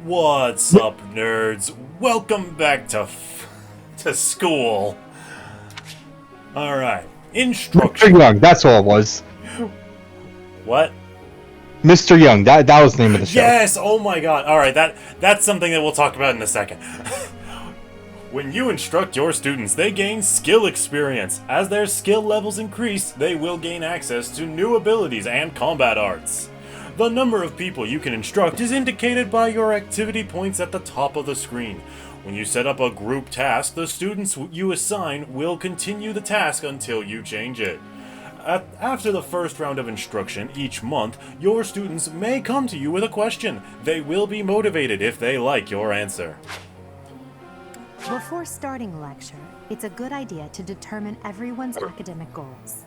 What's up, nerds? Welcome back to school. All right, instruction. Mr. Young, that's all it was. What? Mr. Young, that was the name of the show. Yes. Oh my God. All right, that's something that we'll talk about in a second. When you instruct your students, they gain skill experience. As their skill levels increase, they will gain access to new abilities and combat arts. The number of people you can instruct is indicated by your activity points at the top of the screen. When you set up a group task, the students you assign will continue the task until you change it. After the first round of instruction each month, your students may come to you with a question. They will be motivated if they like your answer. Before starting a lecture, it's a good idea to determine everyone's academic goals.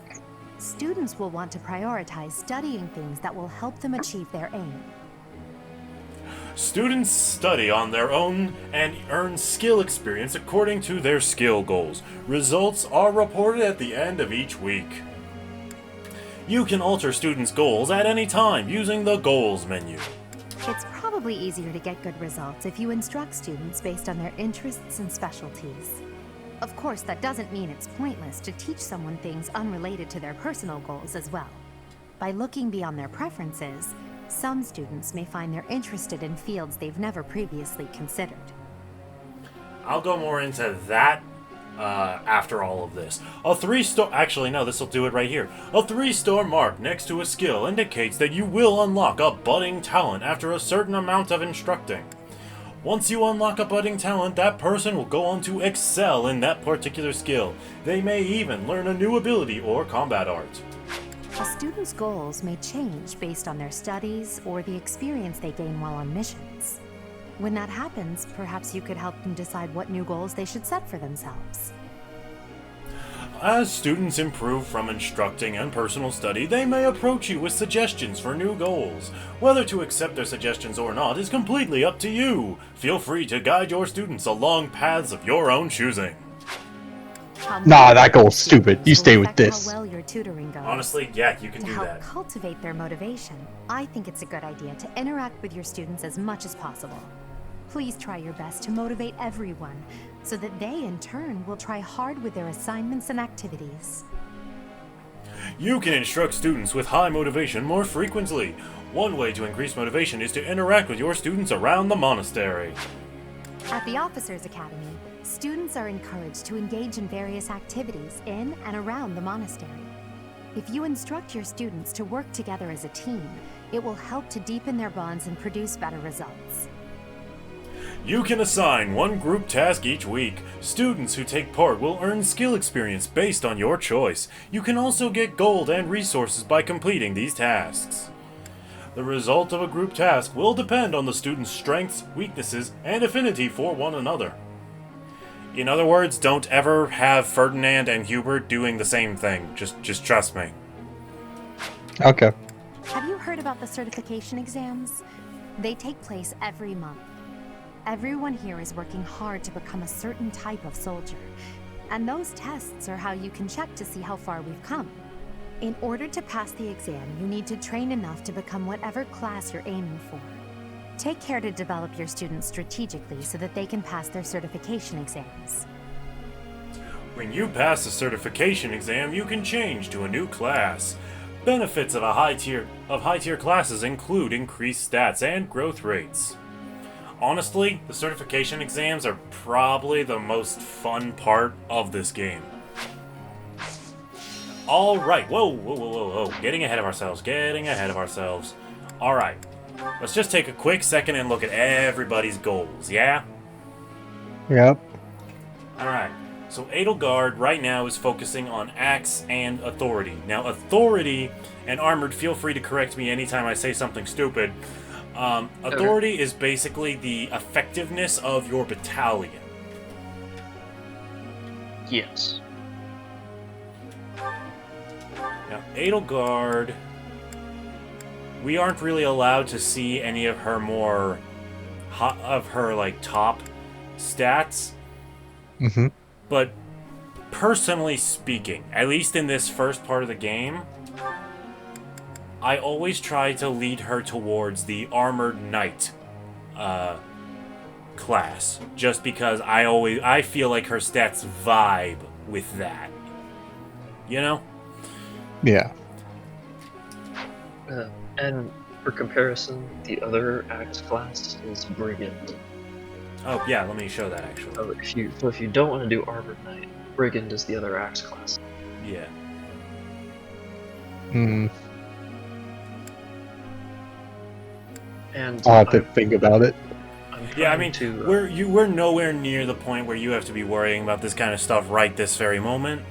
Students will want to prioritize studying things that will help them achieve their aim. Students study on their own and earn skill experience according to their skill goals. Results are reported at the end of each week. You can alter students' goals at any time using the Goals menu. It's probably easier to get good results if you instruct students based on their interests and specialties. Of course, that doesn't mean it's pointless to teach someone things unrelated to their personal goals as well. By looking beyond their preferences, some students may find they're interested in fields they've never previously considered. I'll go more into that after all of this. A 3-star... Actually, no, this will do it right here. A 3-star mark next to a skill indicates that you will unlock a budding talent after a certain amount of instructing. Once you unlock a budding talent, that person will go on to excel in that particular skill. They may even learn a new ability or combat art. A student's goals may change based on their studies or the experience they gain while on missions. When that happens, perhaps you could help them decide what new goals they should set for themselves. As students improve from instructing and personal study, they may approach you with suggestions for new goals. Whether to accept their suggestions or not is completely up to you. Feel free to guide your students along paths of your own choosing. Nah, that goal's stupid. You stay with this. How well your tutoring goes. Honestly, yeah, you can To do help that. cultivate their motivation, I think it's a good idea to interact with your students as much as possible. Please try your best to motivate everyone, so that they, in turn, will try hard with their assignments and activities. You can instruct students with high motivation more frequently. One way to increase motivation is to interact with your students around the monastery. At the Officers Academy, students are encouraged to engage in various activities in and around the monastery. If you instruct your students to work together as a team, it will help to deepen their bonds and produce better results. You can assign one group task each week. Students who take part will earn skill experience based on your choice. You can also get gold and resources by completing these tasks. The result of a group task will depend on the student's strengths, weaknesses, and affinity for one another. In other words, don't ever have Ferdinand and Hubert doing the same thing. Just trust me. Okay. Have you heard about the certification exams? They take place every month. Everyone here is working hard to become a certain type of soldier, and those tests are how you can check to see how far we've come. In order to pass the exam, you need to train enough to become whatever class you're aiming for. Take care to develop your students strategically so that they can pass their certification exams. When you pass the certification exam, you can change to a new class. Benefits of high tier classes include increased stats and growth rates. Honestly, the certification exams are probably the most fun part of this game. Alright, whoa. Getting ahead of ourselves. Alright, let's just take a quick second and look at everybody's goals, yeah? Yep. Alright, so Edelgard right now is focusing on Axe and Authority. Now, Authority and Armored, feel free to correct me anytime I say something stupid. Authority is basically the effectiveness of your battalion. Yes. Now, Edelgard, we aren't really allowed to see any of her top stats. Mm-hmm. But personally speaking, at least in this first part of the game, I always try to lead her towards the Armored Knight class, just because I feel like her stats vibe with that. You know? Yeah. And for comparison, the other Axe class is Brigand. Oh yeah, let me show that actually. So if you don't want to do Armored Knight, Brigand is the other Axe class. Yeah. And I'll have to think about it. Yeah, I mean, we're nowhere near the point where you have to be worrying about this kind of stuff right this very moment.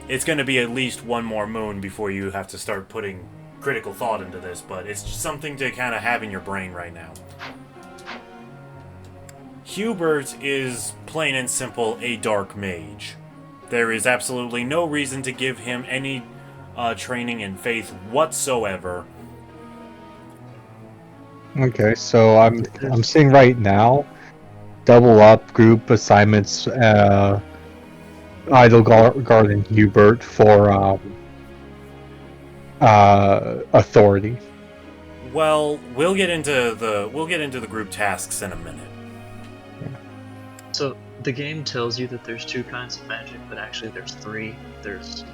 It's going to be at least one more moon before you have to start putting critical thought into this, but it's just something to kind of have in your brain right now. Hubert is plain and simple a dark mage. There is absolutely no reason to give him any training in faith whatsoever. Okay, so I'm seeing right now, double up group assignments, Idle Garden Hubert for authority. Well, we'll get into the group tasks in a minute. So the game tells you that there's two kinds of magic, but actually there's three. There's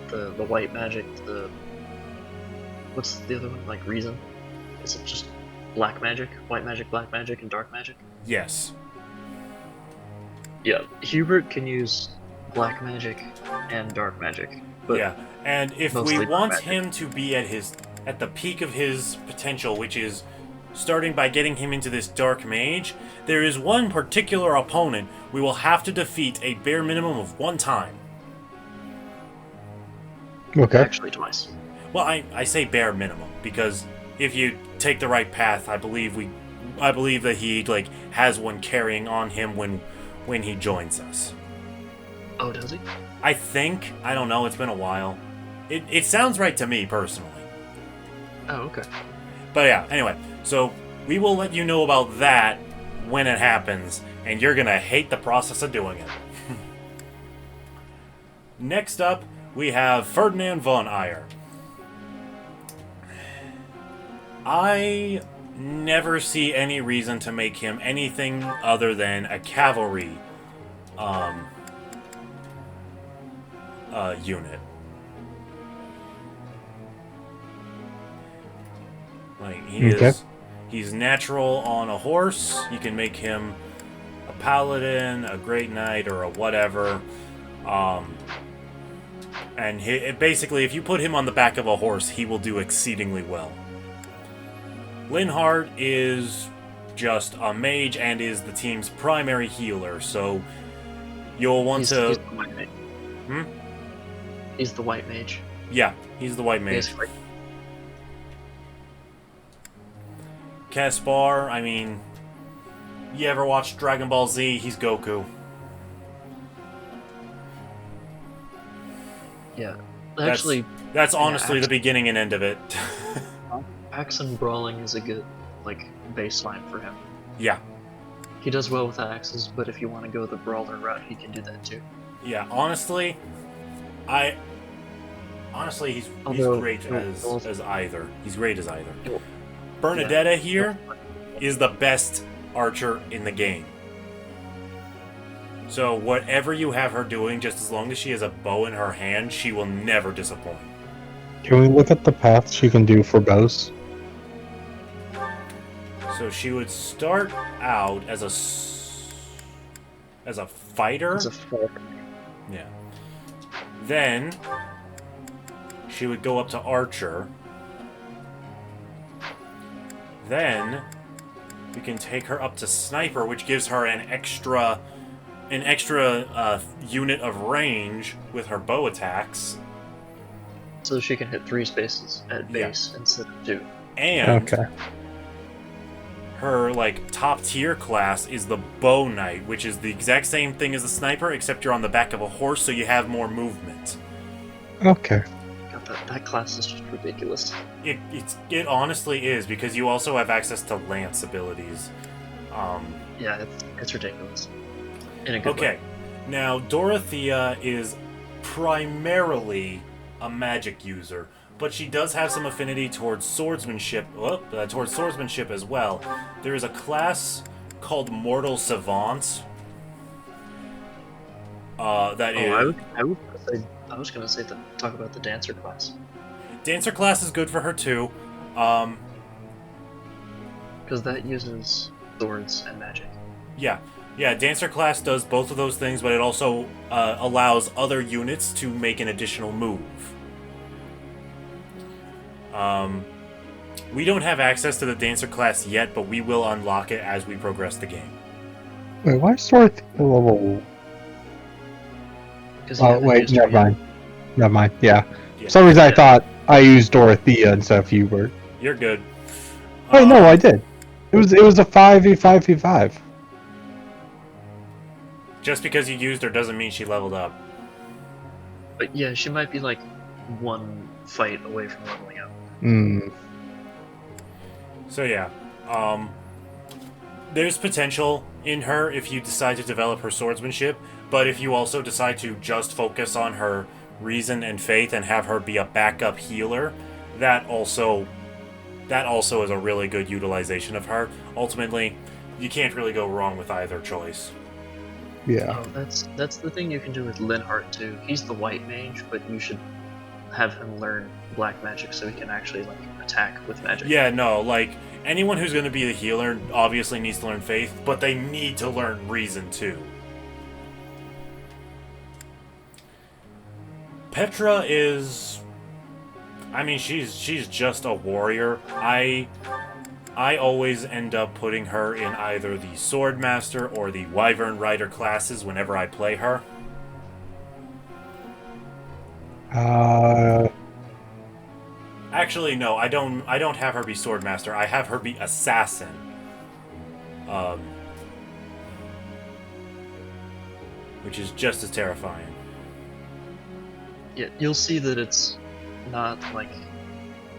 the white magic, what's the other one? Like reason? Is it just black magic, white magic, black magic, and dark magic? Yes. Yeah, Hubert can use black magic and dark magic. But yeah, and if mostly we dark want magic. him to be at the peak of his potential, which is starting by getting him into this dark mage, there is one particular opponent we will have to defeat a bare minimum of one time. Okay. Actually twice. Well, I say bare minimum because if you take the right path, I believe that he has one carrying on him when he joins us. Oh, does he? I think. I don't know. It's been a while. It sounds right to me personally. Oh, okay. But yeah. Anyway, so we will let you know about that when it happens, and you're gonna hate the process of doing it. Next up, we have Ferdinand von Eyre. I never see any reason to make him anything other than a cavalry unit. Like he's natural on a horse. You can make him a paladin, a great knight, or a whatever. And basically, if you put him on the back of a horse, he will do exceedingly well. Linhardt is just a mage and is the team's primary healer, so you'll want He's to... the white mage. Hmm? He's the white mage. Yeah, he's the white mage. Basically. Caspar, I mean... You ever watch Dragon Ball Z? He's Goku. Yeah. Actually, That's honestly the beginning and end of it. axe and brawling is a good, baseline for him. Yeah. He does well with axes, but if you want to go the brawler route, he can do that too. Yeah, honestly, he's great as either. He's great as either. Bernadetta here is the best archer in the game. So whatever you have her doing, just as long as she has a bow in her hand, she will never disappoint. Can we look at the paths she can do for bows? So she would start out as a fighter. It's a fighter. Yeah. Then she would go up to archer. Then we can take her up to sniper, which gives her an extra unit of range with her bow attacks. So she can hit 3 spaces at base instead of 2. And Okay. her top tier class is the bow knight, which is the exact same thing as the sniper, except you're on the back of a horse, so you have more movement. Okay. God, that class is just ridiculous. It honestly is, because you also have access to lance abilities. Yeah, it's ridiculous. In a good way. Okay, now Dorothea is primarily a magic user, but she does have some affinity towards swordsmanship. Towards swordsmanship as well. There is a class called Mortal Savants. That is. I was gonna say to talk about the dancer class. Dancer class is good for her too. Because that uses swords and magic. Yeah, Dancer class does both of those things, but it also allows other units to make an additional move. We don't have access to the Dancer class yet, but we will unlock it as we progress the game. Wait, why is Dorothy level? Oh, wait, never mind. Never mind, yeah. For some reason I thought I used Dorothea instead of Hubert. You're good. Wait, no, I did. It was a 5v5v5. Just because you used her doesn't mean she leveled up. But yeah, she might be like one fight away from leveling up. So yeah, there's potential in her if you decide to develop her swordsmanship, but if you also decide to just focus on her reason and faith and have her be a backup healer, that also is a really good utilization of her. Ultimately, you can't really go wrong with either choice. Yeah. Oh, that's the thing you can do with Linhardt too. He's the white mage, but you should have him learn black magic so he can actually like attack with magic. Yeah, no, like anyone who's going to be the healer obviously needs to learn faith, but they need to learn reason too. Petra is, I mean, she's just a warrior. I always end up putting her in either the Swordmaster or the Wyvern Rider classes whenever I play her. Actually, no, I don't have her be Swordmaster. I have her be Assassin. Which is just as terrifying. Yeah, you'll see that it's not like,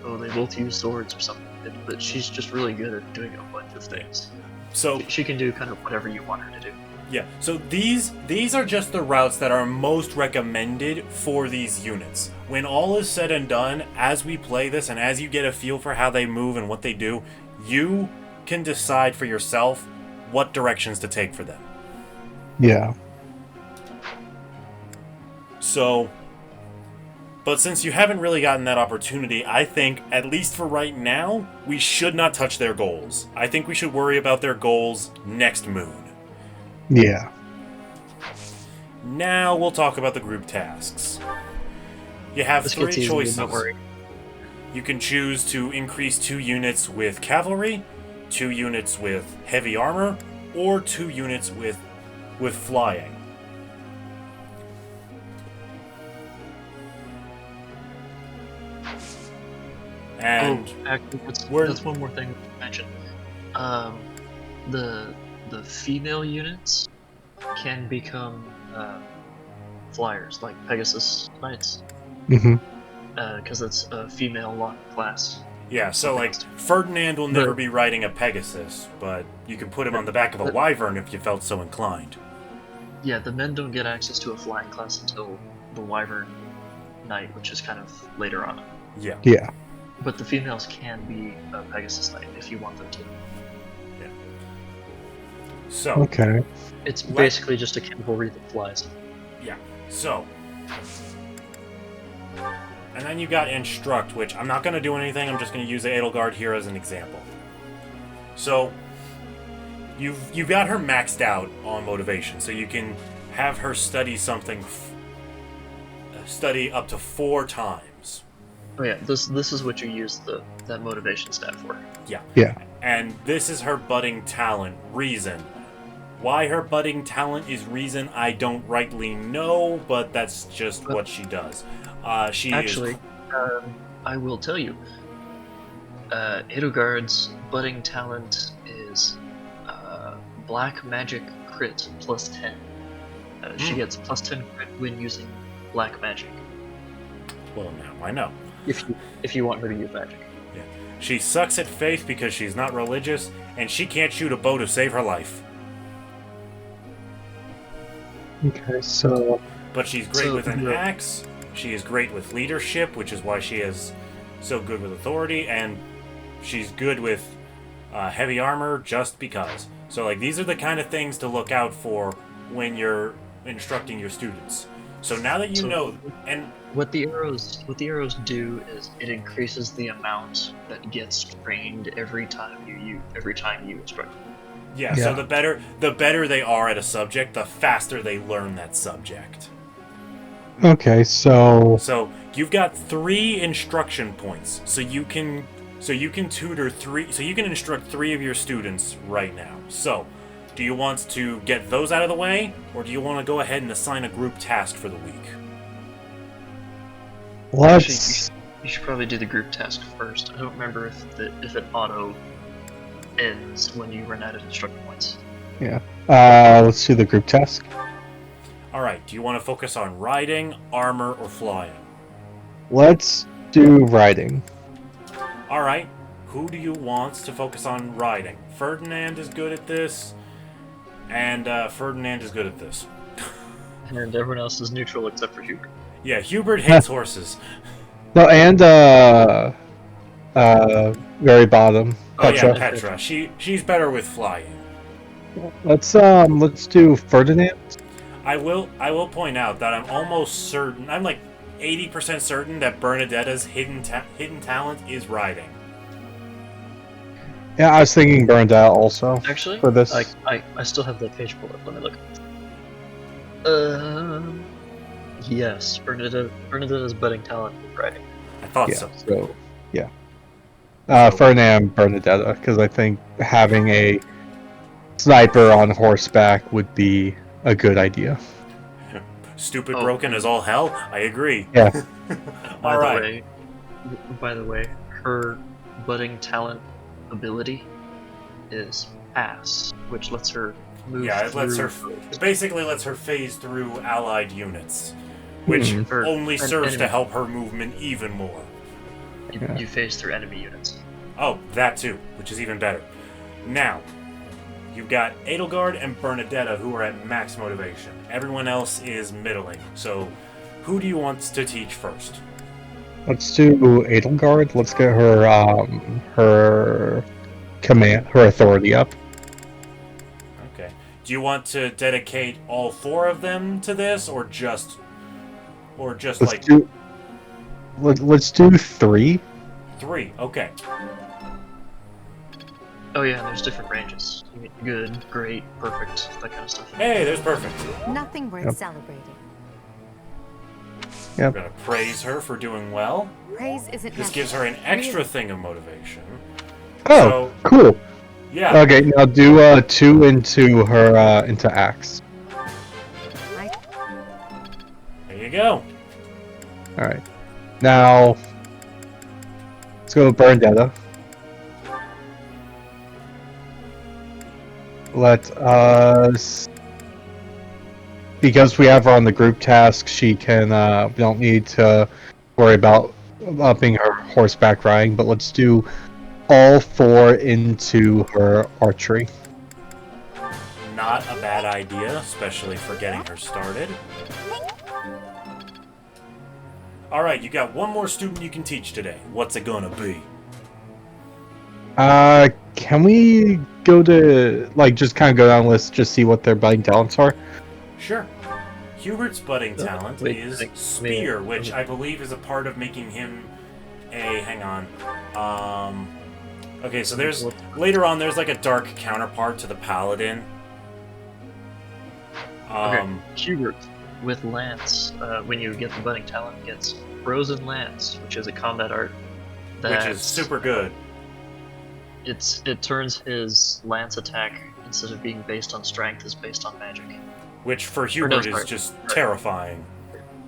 oh, they both use swords or something, but she's just really good at doing a bunch of things. So she can do kind of whatever you want her to do. Yeah, so these are just the routes that are most recommended for these units. When all is said and done, as we play this and as you get a feel for how they move and what they do, you can decide for yourself what directions to take for them. Yeah. So, but since you haven't really gotten that opportunity, I think, at least for right now, we should not touch their goals. I think we should worry about their goals next moon. Yeah. Now we'll talk about the group tasks. You have This three gets easy, choices. don't worry. You can choose to increase 2 units with cavalry, 2 units with heavy armor, or 2 units with flying. And actually, that's one more thing to mention. The female units can become flyers, like Pegasus Knights. Mm-hmm. Because it's a female lock class. yeah, so like Ferdinand will never be riding a Pegasus, but you can put him on the back of a Wyvern if you felt so inclined. Yeah, the men don't get access to a flying class until the Wyvern Knight, which is kind of later on. Yeah. Yeah. But the females can be a Pegasus Knight if you want them to. Yeah. So. Okay. It's basically just a cavalry that flies. Yeah. So. And then you got Instruct, which I'm not going to do anything. I'm just going to use the Edelgard here as an example. So. You've got her maxed out on motivation, so you can have her study something. Study up to 4 times. Oh yeah, this is what you use that motivation stat for. Yeah. Yeah. And this is her budding talent, Reason. Why her budding talent is Reason, I don't rightly know, but that's just what she does. Actually, I will tell you. Edelgard's budding talent is Black Magic Crit plus 10. She gets plus 10 crit when using Black Magic. Well, now I know. If you want her to use magic. Yeah. She sucks at faith because she's not religious, and she can't shoot a bow to save her life. Okay, so... But she's great with an axe. She is great with leadership, which is why she has so good with authority, and she's good with heavy armor just because. So like these are the kind of things to look out for when you're instructing your students. So now that you know, and what the arrows do is it increases the amount that gets trained every time you instruct them. yeah, so the better they are at a subject, the faster they learn that subject. Okay, so So you've got 3 instruction points. So you can tutor 3. So you can instruct 3 of your students right now. So, do you want to get those out of the way, or do you want to go ahead and assign a group task for the week? let's. You should probably do the group task first. I don't remember if it auto ends when you run out of instruction points. Let's do the group task. All right. Do you want to focus on riding, armor, or flying? Let's do riding. All right. Who do you want to focus on riding? Ferdinand is good at this, and Ferdinand is good at this. And everyone else is neutral except for Hubert. Yeah, Hubert hates horses. No, and very bottom. Oh Petra. yeah, Petra. She's better with flying. Let's do Ferdinand. I will point out that I'm almost certain. I'm like 80% certain that Bernadetta's hidden talent is riding. Yeah, I was thinking Bernadette also. Actually, for this. I still have that page pulled up. Let me look. Yes, Bernadetta's budding talent is riding. I thought Yeah, so. so yeah. Ferdinand Bernadetta, because I think having a sniper on horseback would be a good idea. Stupid broken as all hell. I agree. Yeah. All right. By the way, her budding talent ability is pass, which lets her move. Yeah, it lets her. through- It basically lets her phase through allied units, which Or only an serves to enemy. help her movement even more. You phase through enemy units. Oh, that too, which is even better. Now, you've got Edelgard and Bernadetta who are at max motivation. Everyone else is middling. So, who do you want to teach first? Let's do Edelgard. Let's get her her authority up. Okay. Do you want to dedicate all 4 of them to this, or just Let's like do. Let's do 3. 3? Okay. Oh yeah, and there's different ranges. You get good, great, perfect, that kind of stuff. Hey, there's perfect. Nothing worth Yep. celebrating. We're gonna praise her for doing well. Praise isn't This gives her an necessary. extra thing of motivation. Oh, So, cool. yeah. Okay, now do 2 into her into Axe. There you go. All right. Now let's go with Bernadetta. Let us, because we have her on the group task, she can. We don't need to worry about upping her horseback riding. But let's do all 4 into her archery. Not a bad idea, especially for getting her started. Alright, you got one more student you can teach today. What's it gonna be? Can we go to just kind of go down the list, just see what their budding talents are? Sure. Hubert's budding talent wait, is wait, Spear, wait. which I believe is a part of making him a... Hang on. Okay, so there's... Later on, there's like a dark counterpart to the Paladin. Okay, Hubert with Lance, when you get the budding talent, gets Frozen Lance, which is a combat art. Which is super good. It turns his lance attack, instead of being based on strength, is based on magic. Which for no, Hubert is sorry. just terrifying.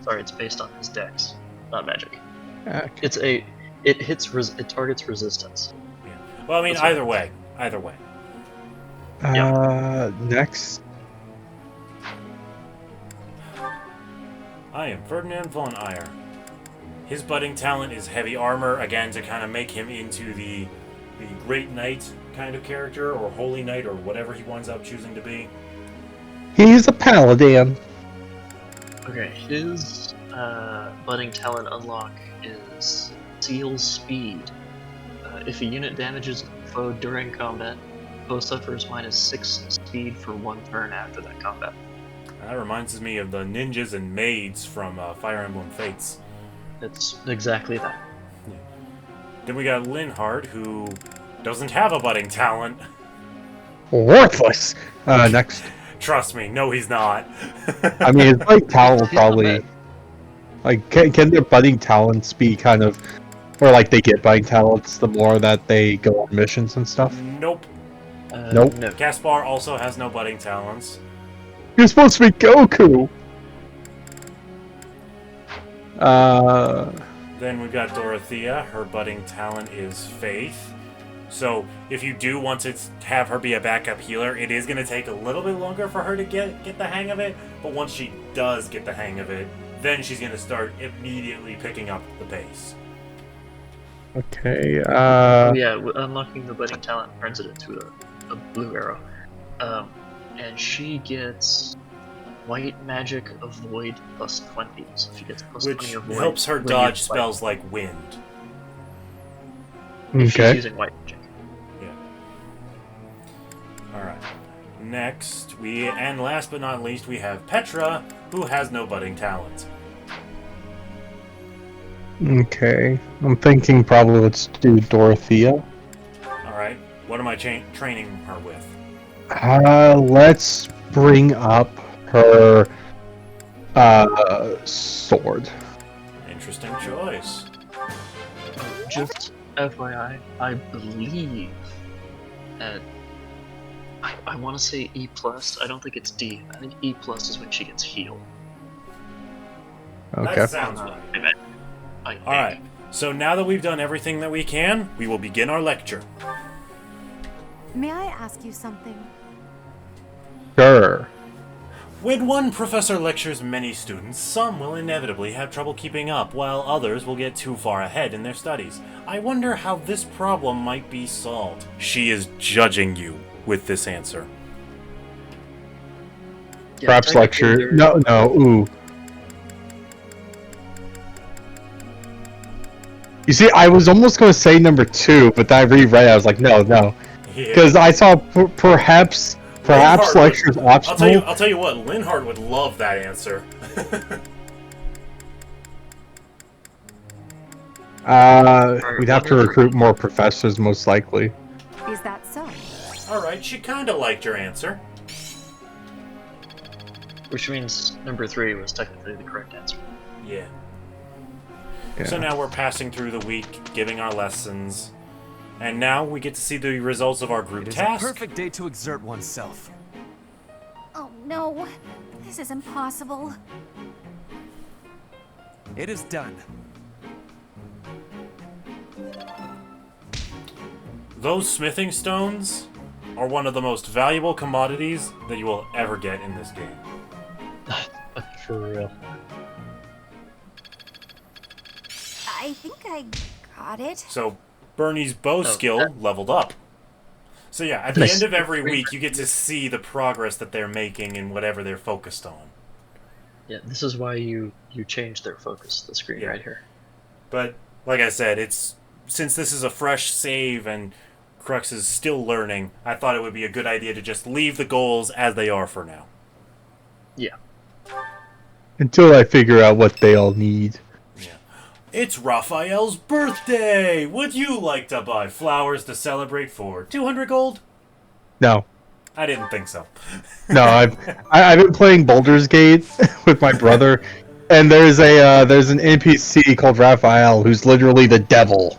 Sorry, it's based on his dex, not magic. Okay. It targets resistance. Well, I mean, That's right. Either way. Next. I am Ferdinand von Eyre. His budding talent is heavy armor, again, to kind of make him into the Great Knight kind of character, or Holy Knight, or whatever he winds up choosing to be. He's a paladin. Okay, his budding talent unlock is Seal Speed. If a unit damages a foe during combat, foe suffers -6 speed for 1 turn after that combat. That reminds me of the ninjas and maids from Fire Emblem Fates. It's exactly that. Then we got Linhardt, who doesn't have a budding talent. Worthless. Next. Trust me, no, he's not. I mean, his budding talent will He's not probably bad. like can their budding talents be kind of, or like they get budding talents the more that they go on missions and stuff. Nope. Nope. No. Caspar also has no budding talents. You're supposed to be Goku. Then we've got Dorothea. Her budding talent is Faith. So if you do want to have her be a backup healer, it is going to take a little bit longer for her to get the hang of it. But once she does get the hang of it, then she's going to start immediately picking up the pace. Okay. Yeah, unlocking the budding talent turns it into a blue arrow. And she gets White Magic Avoid +20. So she gets +20 Which avoid. helps her when dodge you fight. spells like wind. If she's Okay. using White Magic. Alright. Next, and last but not least, we have Petra, who has no budding talent. Okay. I'm thinking probably let's do Dorothea. Alright. What am I training her with? Let's bring up her sword. Interesting choice. Just FYI, I believe at I want to say E+. I don't think it's D. I think E+ is when she gets healed. Okay. That sounds right. I think. Alright. So now that we've done everything that we can, we will begin our lecture. May I ask you something? Sure. When one professor lectures many students, some will inevitably have trouble keeping up, while others will get too far ahead in their studies. I wonder how this problem might be solved. She is judging you with this answer. Yeah, Perhaps technically lecture. there- No. Ooh. You see, I was almost going to say number 2, but then I reread it. I was like, no. Yeah. Because I saw perhaps Linhardt lectures I'll optional. tell you what, Linhardt would love that answer. We'd have to recruit more professors, most likely. Is that so? Alright, she kinda liked your answer. Which means number 3 was technically the correct answer. Yeah. Yeah. So now we're passing through the week, giving our lessons, and now we get to see the results of our group It is task. a perfect day to exert oneself. Oh no, this is impossible. It is done. Those smithing stones are one of the most valuable commodities that you will ever get in this game. For real. I think I got it. So Bernie's bow skill that- leveled up. So yeah, at the Nice. end of every week, you get to see the progress that they're making in whatever they're focused on. Yeah, this is why you change their focus, the screen Yeah. right here. But like I said, since this is a fresh save and Crux is still learning, I thought it would be a good idea to just leave the goals as they are for now. Yeah. Until I figure out what they all need. It's Raphael's birthday! Would you like to buy flowers to celebrate for 200 gold? No. I didn't think so. No, I've been playing Baldur's Gate with my brother, and there's an NPC called Raphael who's literally the devil.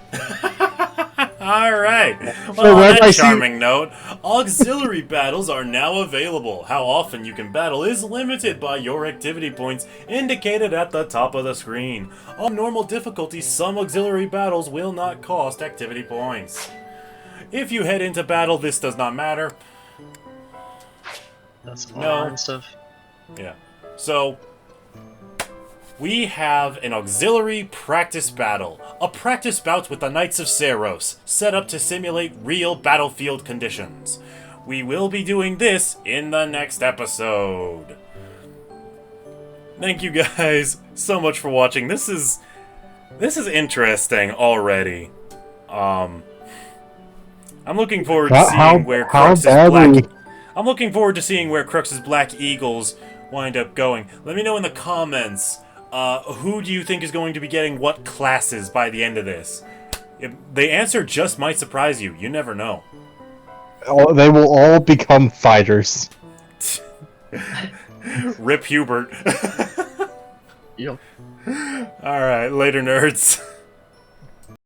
Alright. So Well, on whenever I that see- charming note, auxiliary battles are now available. How often you can battle is limited by your activity points indicated at the top of the screen. On normal difficulty, some auxiliary battles will not cost activity points. If you head into battle, this does not matter. That's No. online stuff. Yeah. So, we have an auxiliary practice battle. A practice bout with the Knights of Seros, set up to simulate real battlefield conditions. We will be doing this in the next episode. Thank you guys so much for watching. This is This is interesting already. I'm looking forward to seeing where Crux's black. I'm looking forward to seeing where Crux's Black Eagles wind up going. Let me know in the comments. Who do you think is going to be getting what classes by the end of this? The answer just might surprise you. You never know. They will all become fighters. Rip Hubert. Yep. Alright, later nerds.